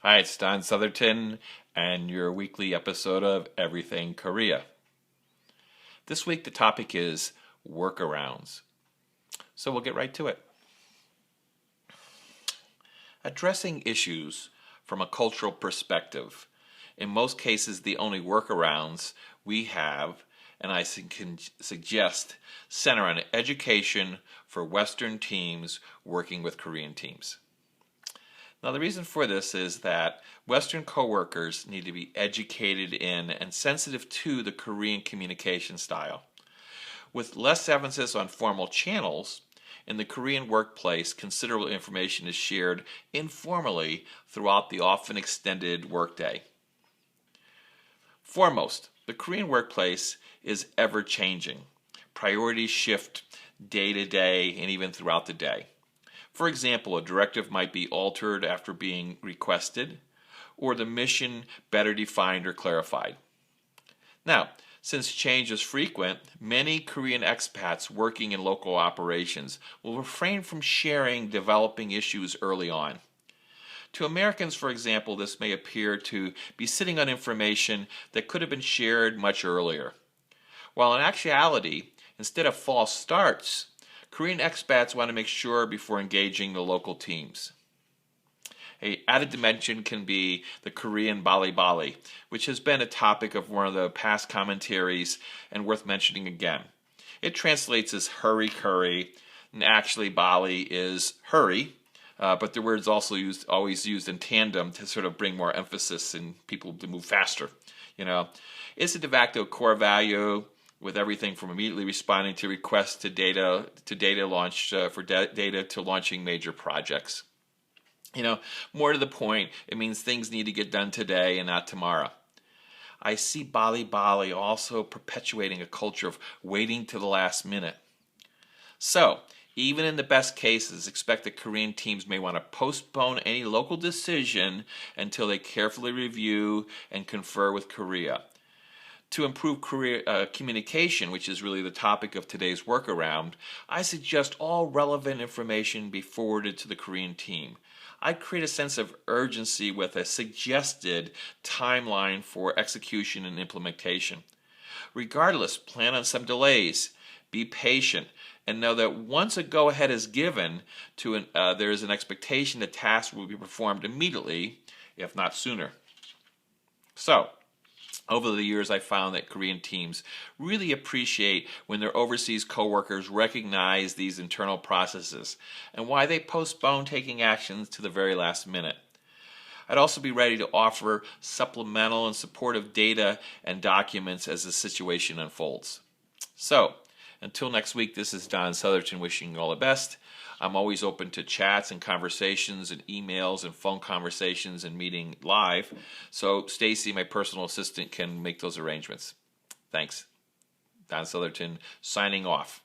Hi, it's Don Southerton and your weekly episode of Everything Korea. This week the topic is workarounds. So we'll get right to it. Addressing issues from a cultural perspective. In most cases, the only workarounds we have, and I can suggest, center on education for Western teams working with Korean teams. Now, the reason for this is that Western coworkers need to be educated in and sensitive to the Korean communication style. With less emphasis on formal channels, in the Korean workplace, considerable information is shared informally throughout the often extended workday. Foremost, the Korean workplace is ever changing. Priorities shift day to day and even throughout the day. For example, a directive might be altered after being requested, or the mission better defined or clarified. Now, since change is frequent, many Korean expats working in local operations will refrain from sharing developing issues early on. To Americans, for example, this may appear to be sitting on information that could have been shared much earlier. While in actuality, instead of false starts, Korean expats want to make sure before engaging the local teams. An added dimension can be the Korean bali bali, which has been a topic of one of the past commentaries and worth mentioning again. It translates as hurry curry, and actually bali is hurry, but the word is also always used in tandem to sort of bring more emphasis in people to move faster. It's a de facto core value with everything from immediately responding to requests to data launch for data to launching major projects. More to the point, it means things need to get done today and not tomorrow. I see Bali Bali also perpetuating a culture of waiting to the last minute. So, even in the best cases, expect that Korean teams may want to postpone any local decision until they carefully review and confer with Korea. To improve communication, which is really the topic of today's workaround, I suggest all relevant information be forwarded to the Korean team. I'd create a sense of urgency with a suggested timeline for execution and implementation. Regardless, plan on some delays, be patient, and know that once a go-ahead is given, there is an expectation that tasks will be performed immediately, if not sooner. So, over the years, I found that Korean teams really appreciate when their overseas coworkers recognize these internal processes and why they postpone taking actions to the very last minute. I'd also be ready to offer supplemental and supportive data and documents as the situation unfolds. So, until next week, this is Don Southerton wishing you all the best. I'm always open to chats and conversations and emails and phone conversations and meeting live. So Stacy, my personal assistant, can make those arrangements. Thanks. Don Southerton signing off.